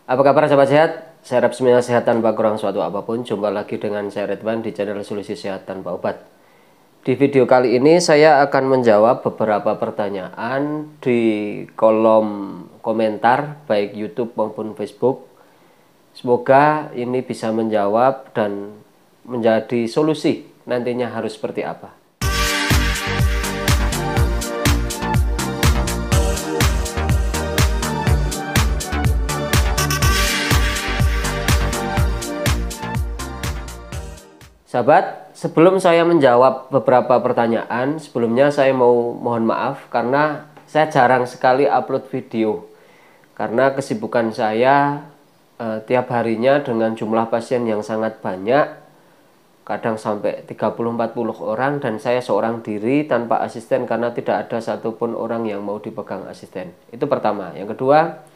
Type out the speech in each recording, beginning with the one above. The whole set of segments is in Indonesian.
Apa kabar sahabat sehat? Saya harap semuanya sehat tanpa kurang suatu apapun. Jumpa lagi dengan saya Ridwan di channel Solusi Sehat Tanpa Obat. Di video kali ini saya akan menjawab beberapa pertanyaan di kolom komentar baik YouTube maupun Facebook. Semoga ini bisa menjawab dan menjadi solusi nantinya harus seperti apa. Sahabat, sebelum saya menjawab beberapa pertanyaan, sebelumnya saya mau mohon maaf karena saya jarang sekali upload video. Karena kesibukan saya tiap harinya dengan jumlah pasien yang sangat banyak, kadang sampai 30-40 orang, dan saya seorang diri tanpa asisten karena tidak ada satupun orang yang mau dipegang asisten. Itu pertama. Yang kedua,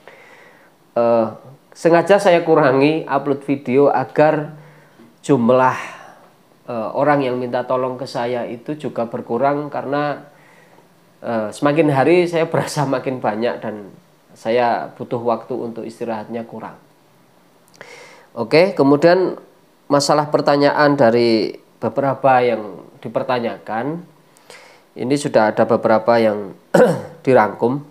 sengaja saya kurangi upload video agar jumlah orang yang minta tolong ke saya itu juga berkurang karena semakin hari saya berasa makin banyak dan saya butuh waktu untuk istirahatnya kurang. Oke, kemudian masalah pertanyaan dari beberapa yang dipertanyakan, ini sudah ada beberapa yang dirangkum.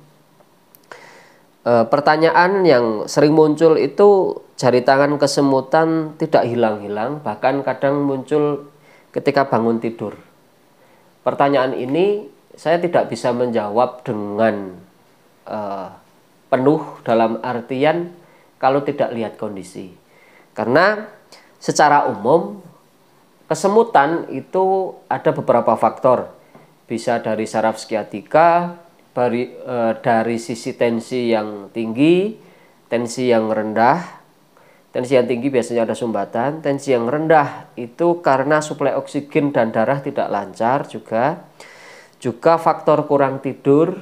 Pertanyaan yang sering muncul itu jari tangan kesemutan tidak hilang-hilang, bahkan kadang muncul ketika bangun tidur. Pertanyaan ini saya tidak bisa menjawab dengan penuh dalam artian kalau tidak lihat kondisi. Karena secara umum kesemutan itu ada beberapa faktor. Bisa dari saraf skiatika, dari sisi tensi yang tinggi, tensi yang rendah. Tensi yang tinggi biasanya ada sumbatan, tensi yang rendah itu karena suplai oksigen dan darah tidak lancar juga faktor kurang tidur,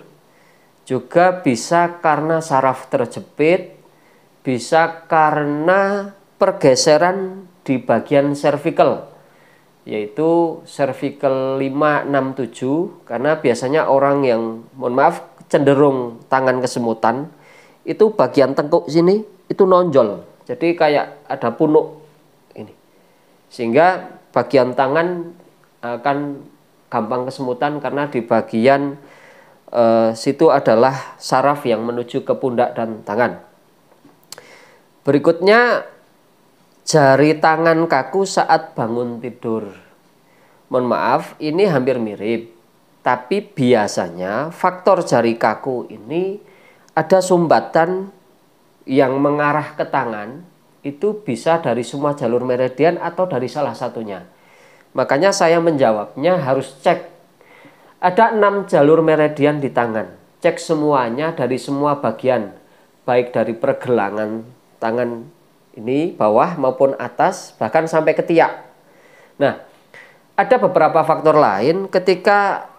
juga bisa karena saraf terjepit, bisa karena pergeseran di bagian cervical, yaitu cervical 5, 6, 7, karena biasanya orang yang, mohon maaf, cenderung tangan kesemutan, itu bagian tengkuk sini itu nonjol. Jadi kayak ada punuk ini. Sehingga bagian tangan akan gampang kesemutan karena di bagian situ adalah saraf yang menuju ke pundak dan tangan. Berikutnya, jari tangan kaku saat bangun tidur. Mohon maaf, ini hampir mirip. Tapi biasanya faktor jari kaku ini ada sumbatan yang mengarah ke tangan, itu bisa dari semua jalur meridian atau dari salah satunya. Makanya saya menjawabnya harus cek. Ada 6 jalur meridian di tangan. Cek semuanya dari semua bagian, baik dari pergelangan tangan ini bawah maupun atas, bahkan sampai ketiak. Nah, ada beberapa faktor lain ketika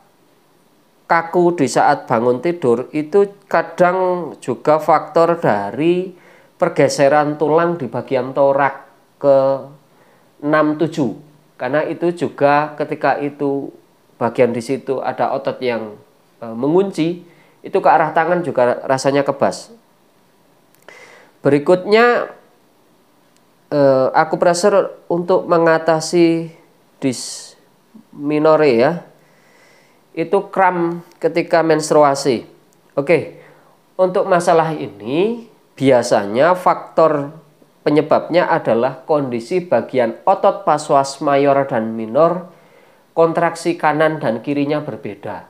kaku di saat bangun tidur itu kadang juga faktor dari pergeseran tulang di bagian torak ke 6-7, karena itu juga ketika itu bagian di situ ada otot yang mengunci, itu ke arah tangan juga rasanya kebas. Berikutnya, akupressur untuk mengatasi dysmenorrhea ya, itu kram ketika menstruasi. Oke, untuk masalah ini biasanya faktor penyebabnya adalah kondisi bagian otot psoas mayor dan minor, kontraksi kanan dan kirinya berbeda.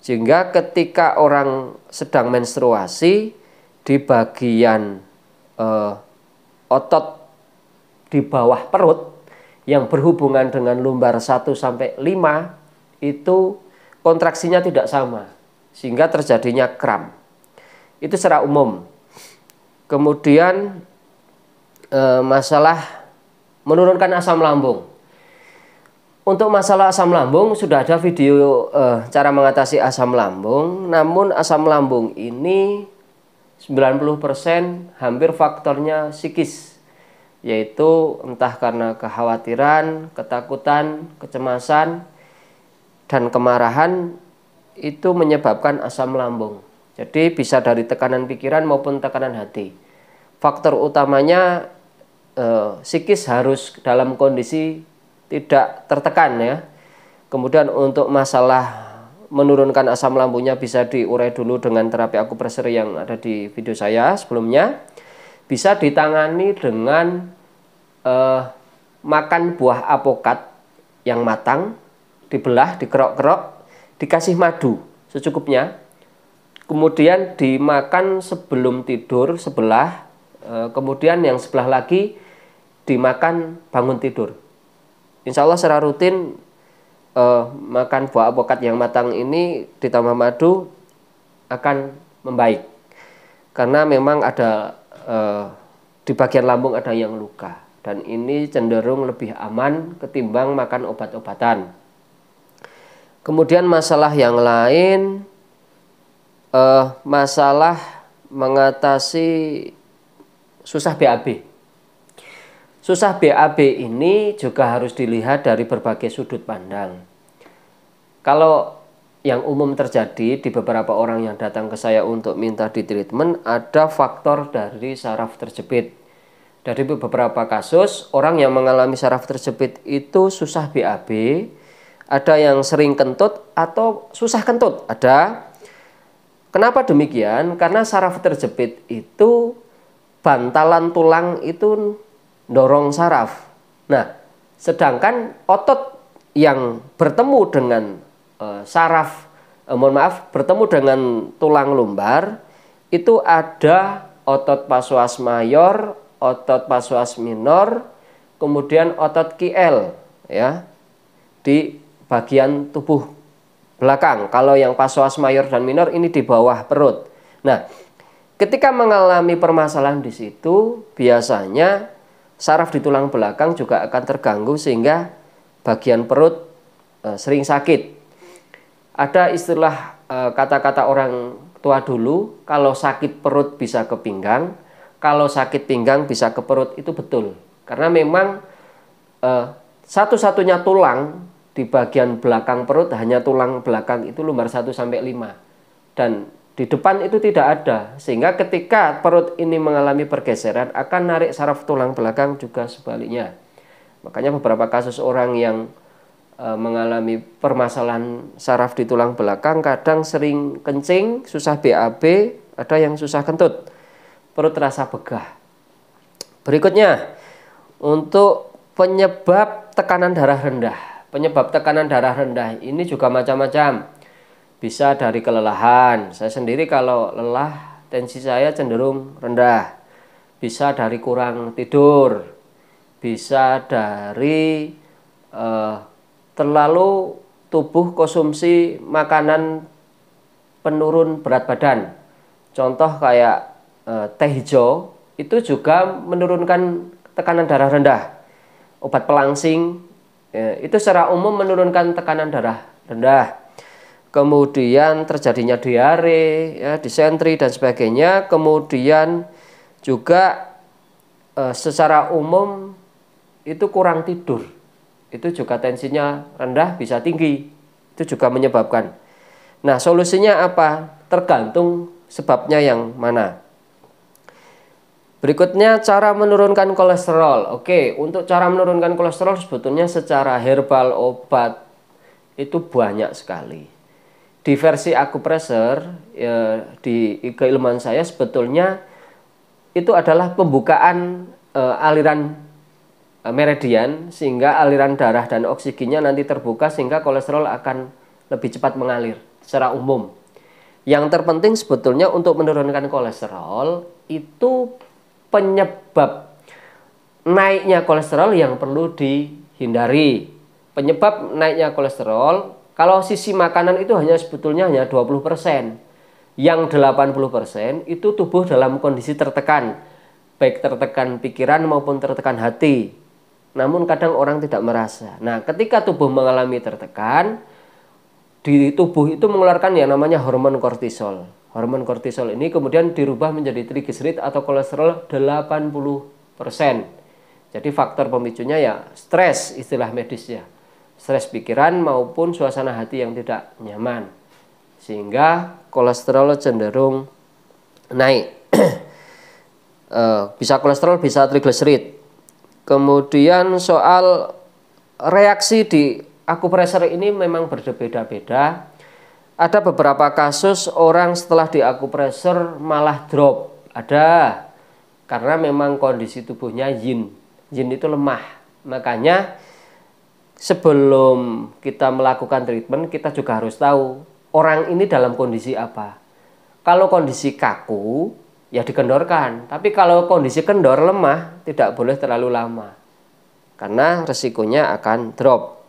Sehingga ketika orang sedang menstruasi, di bagian otot di bawah perut yang berhubungan dengan lumbar 1-5 itu kontraksinya tidak sama, sehingga terjadinya kram. Itu secara umum. Kemudian masalah menurunkan asam lambung. Untuk masalah asam lambung sudah ada video cara mengatasi asam lambung. Namun asam lambung ini 90% hampir faktornya psikis, yaitu entah karena kekhawatiran, ketakutan, kecemasan, dan kemarahan itu menyebabkan asam lambung. Jadi bisa dari tekanan pikiran maupun tekanan hati. faktor utamanya psikis harus dalam kondisi tidak tertekan ya. Kemudian untuk masalah menurunkan asam lambungnya bisa diurai dulu dengan terapi akupressure yang ada di video saya sebelumnya. Bisa ditangani dengan makan buah apokat yang matang, dibelah, dikerok-kerok, dikasih madu secukupnya. Kemudian dimakan sebelum tidur sebelah, kemudian yang sebelah lagi dimakan bangun tidur. Insya Allah secara rutin makan buah apokat yang matang ini ditambah madu akan membaik, karena memang ada di bagian lambung ada yang luka, dan ini cenderung lebih aman ketimbang makan obat-obatan. Kemudian masalah yang lain, masalah mengatasi susah BAB. Susah BAB ini juga harus dilihat dari berbagai sudut pandang. Kalau yang umum terjadi di beberapa orang yang datang ke saya untuk minta di treatment, ada faktor dari saraf terjepit. Dari beberapa kasus, orang yang mengalami saraf terjepit itu susah BAB, ada yang sering kentut atau susah kentut, ada. Kenapa demikian? Karena saraf terjepit itu bantalan tulang itu dorong saraf. Nah, sedangkan otot yang bertemu dengan bertemu dengan tulang lumbar itu ada otot psoas mayor, otot psoas minor, kemudian otot QL ya di bagian tubuh belakang. Kalau yang psoas mayor dan minor ini di bawah perut. Nah, ketika mengalami permasalahan di situ, biasanya saraf di tulang belakang juga akan terganggu sehingga bagian perut sering sakit. Ada istilah kata-kata orang tua dulu, kalau sakit perut bisa ke pinggang, kalau sakit pinggang bisa ke perut, itu betul. Karena memang satu-satunya tulang di bagian belakang perut hanya tulang belakang itu lumbar 1 sampai 5. Dan di depan itu tidak ada, sehingga ketika perut ini mengalami pergeseran akan narik saraf tulang belakang juga sebaliknya. Makanya beberapa kasus orang yang mengalami permasalahan saraf di tulang belakang kadang sering kencing, susah BAB, ada yang susah kentut, perut terasa begah. Berikutnya, untuk penyebab tekanan darah rendah. Penyebab tekanan darah rendah ini juga macam-macam. Bisa dari kelelahan. Saya sendiri kalau lelah, tensi saya cenderung rendah. Bisa dari kurang tidur. Bisa dari terlalu tubuh konsumsi makanan penurun berat badan. Contoh kayak teh hijau itu juga menurunkan tekanan darah rendah. Obat pelangsing itu secara umum menurunkan tekanan darah rendah. Kemudian terjadinya diare, ya, disentri dan sebagainya. Kemudian juga secara umum itu kurang tidur. Itu juga tensinya rendah bisa tinggi. Itu juga menyebabkan. Nah, solusinya apa? Tergantung sebabnya yang mana. Berikutnya cara menurunkan kolesterol. Oke, untuk cara menurunkan kolesterol sebetulnya secara herbal obat itu banyak sekali. Di versi akupressure ya, di keilmuan saya sebetulnya itu adalah pembukaan aliran meridian sehingga aliran darah dan oksigennya nanti terbuka sehingga kolesterol akan lebih cepat mengalir secara umum. Yang terpenting sebetulnya untuk menurunkan kolesterol itu penyebab naiknya kolesterol yang perlu dihindari. Penyebab naiknya kolesterol, kalau sisi makanan itu sebetulnya hanya 20%. Yang 80% itu tubuh dalam kondisi tertekan. Baik tertekan pikiran maupun tertekan hati. Namun kadang orang tidak merasa. Nah, ketika tubuh mengalami tertekan, di tubuh itu mengeluarkan yang namanya hormon kortisol. Hormon kortisol ini kemudian dirubah menjadi trigliserid atau kolesterol 80%. Jadi faktor pemicunya ya stres, istilah medisnya. Stres pikiran maupun suasana hati yang tidak nyaman. Sehingga kolesterol cenderung naik. bisa kolesterol, bisa trigliserid. Kemudian soal reaksi di akupresur ini memang berbeda-beda. Ada beberapa kasus orang setelah di akupresur malah drop. Ada, karena memang kondisi tubuhnya yin. Yin itu lemah. Makanya sebelum kita melakukan treatment, kita juga harus tahu orang ini dalam kondisi apa. Kalau kondisi kaku, ya dikendorkan. Tapi kalau kondisi kendor, lemah, tidak boleh terlalu lama, karena resikonya akan drop.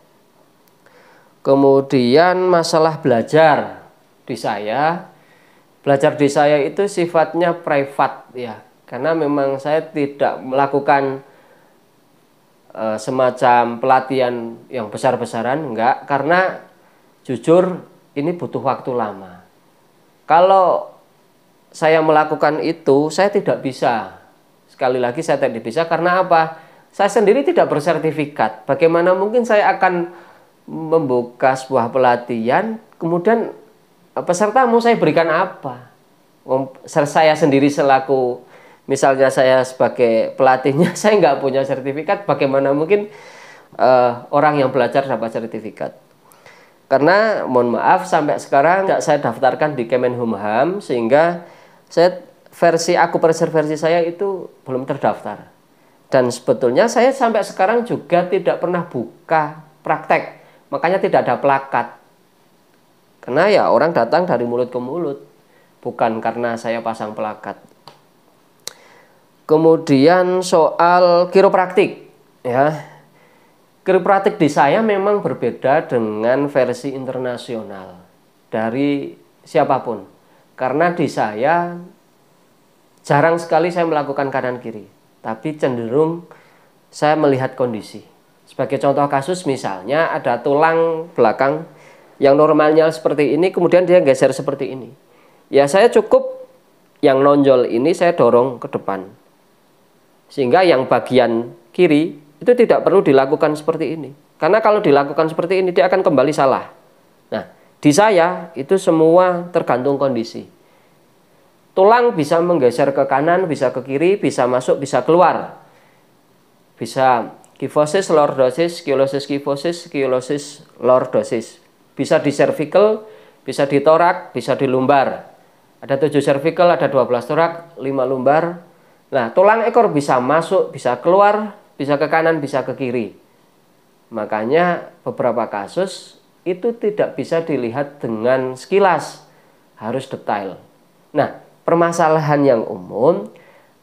Kemudian masalah belajar di saya. Belajar di saya itu sifatnya private ya, karena memang saya tidak melakukan semacam pelatihan yang besar-besaran, enggak, karena jujur ini butuh waktu lama. Kalau saya melakukan itu, saya tidak bisa. Sekali lagi saya tidak bisa, karena apa? Saya sendiri tidak bersertifikat. Bagaimana mungkin saya akan membuka sebuah pelatihan, kemudian peserta mau saya berikan apa? Saya sendiri selaku, misalnya saya sebagai pelatihnya, saya nggak punya sertifikat, bagaimana mungkin orang yang belajar dapat sertifikat? Karena mohon maaf sampai sekarang tidak saya daftarkan di Kemenhumham, sehingga versi akupresur versi saya itu belum terdaftar. Dan sebetulnya saya sampai sekarang juga tidak pernah buka praktek, makanya tidak ada plakat. Karena ya orang datang dari mulut ke mulut, bukan karena saya pasang plakat. Kemudian soal kiropraktik ya. Kiropraktik di saya memang berbeda dengan versi internasional dari siapapun. Karena di saya jarang sekali saya melakukan kanan kiri, tapi cenderung saya melihat kondisi. Sebagai contoh kasus, misalnya ada tulang belakang yang normalnya seperti ini, kemudian dia geser seperti ini. Ya saya cukup yang nonjol ini saya dorong ke depan, sehingga yang bagian kiri itu tidak perlu dilakukan seperti ini. Karena kalau dilakukan seperti ini dia akan kembali salah. Nah, di saya itu semua tergantung kondisi. Tulang bisa menggeser ke kanan, bisa ke kiri, bisa masuk, bisa keluar. Bisa kyphosis, lordosis, skylosis, lordosis. Bisa di cervical, bisa di torak, bisa di lumbar. Ada 7 cervical, ada 12 torak, 5 lumbar. Nah, tulang ekor bisa masuk, bisa keluar, bisa ke kanan, bisa ke kiri. Makanya beberapa kasus itu tidak bisa dilihat dengan sekilas, harus detail. Nah, permasalahan yang umum,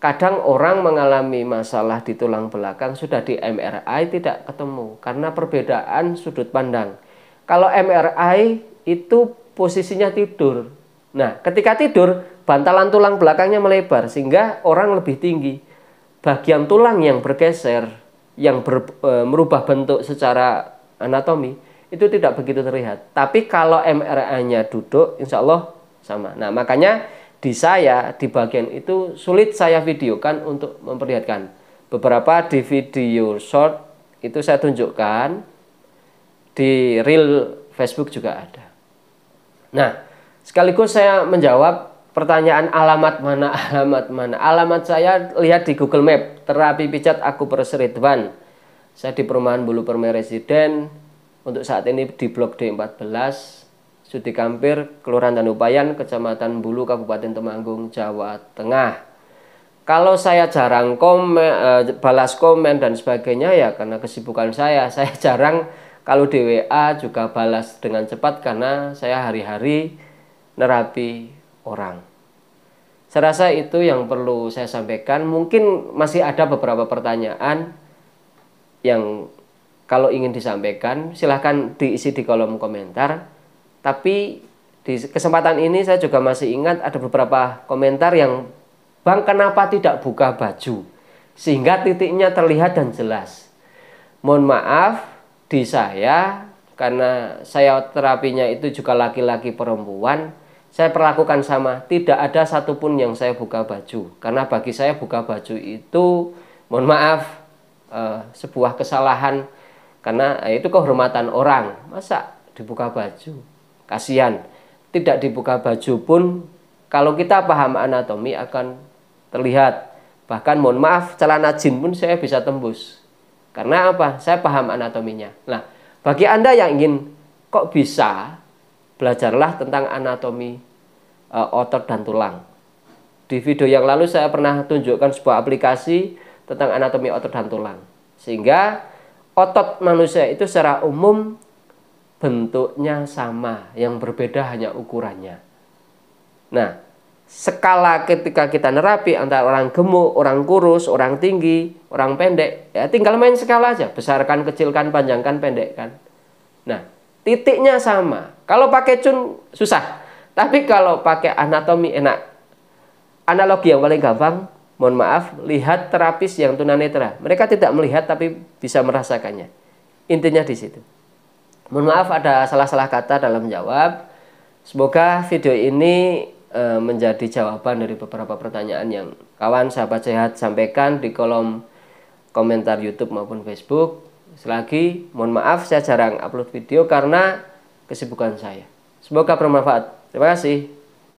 kadang orang mengalami masalah di tulang belakang sudah di MRI tidak ketemu karena perbedaan sudut pandang. Kalau MRI itu posisinya tidur. Nah, ketika tidur, bantalan tulang belakangnya melebar sehingga orang lebih tinggi. Bagian tulang yang bergeser, yang merubah bentuk secara anatomi, itu tidak begitu terlihat. Tapi kalau MRI-nya duduk, insya Allah sama. Nah, makanya di saya, di bagian itu sulit saya videokan untuk memperlihatkan. Beberapa di video short itu saya tunjukkan, di reel Facebook juga ada. Nah, sekaligus saya menjawab pertanyaan alamat mana, alamat mana. Alamat saya lihat di Google Map, terapi pijat akupresur Ridwan. Saya di Perumahan Bulu Permai Residen, untuk saat ini di Blok D14, Sudi Kampir, Kelurahan Tanupayan, Kecamatan Bulu, Kabupaten Temanggung, Jawa Tengah. Kalau saya jarang balas komen dan sebagainya ya karena kesibukan saya jarang. Kalau di WA juga balas dengan cepat karena saya hari-hari nerapi orang. Saya rasa itu yang perlu saya sampaikan. Mungkin masih ada beberapa pertanyaan yang kalau ingin disampaikan silahkan diisi di kolom komentar. Tapi di kesempatan ini saya juga masih ingat ada beberapa komentar yang, Bang, kenapa tidak buka baju sehingga titiknya terlihat dan jelas. Mohon maaf, di saya karena saya terapinya itu juga laki-laki perempuan, saya perlakukan sama, tidak ada satupun yang saya buka baju. Karena bagi saya buka baju itu, mohon maaf, sebuah kesalahan. Karena itu kehormatan orang, masa dibuka baju? Kasihan. Tidak dibuka baju pun, kalau kita paham anatomi akan terlihat Bahkan mohon maaf, celana jin pun saya bisa tembus. Karena apa? Saya paham anatominya. Nah, bagi Anda yang ingin kok bisa, belajarlah tentang anatomi otot dan tulang. Di video yang lalu saya pernah tunjukkan sebuah aplikasi tentang anatomi otot dan tulang. Sehingga otot manusia itu secara umum bentuknya sama, yang berbeda hanya ukurannya. Nah, skala ketika kita nerapi antara orang gemuk, orang kurus, orang tinggi, orang pendek, ya tinggal main skala aja, besarkan, kecilkan, panjangkan, pendekkan. Nah, titiknya sama. Kalau pakai cun susah, tapi kalau pakai anatomi enak. Analogi yang paling gampang, mohon maaf, lihat terapis yang tunanetra. Mereka tidak melihat tapi bisa merasakannya. Intinya di situ. Mohon maaf ada salah-salah kata dalam jawab. Semoga video ini menjadi jawaban dari beberapa pertanyaan yang kawan sahabat sehat sampaikan di kolom komentar YouTube maupun Facebook. Selagi mohon maaf saya jarang upload video karena kesibukan saya. Semoga bermanfaat. Terima kasih.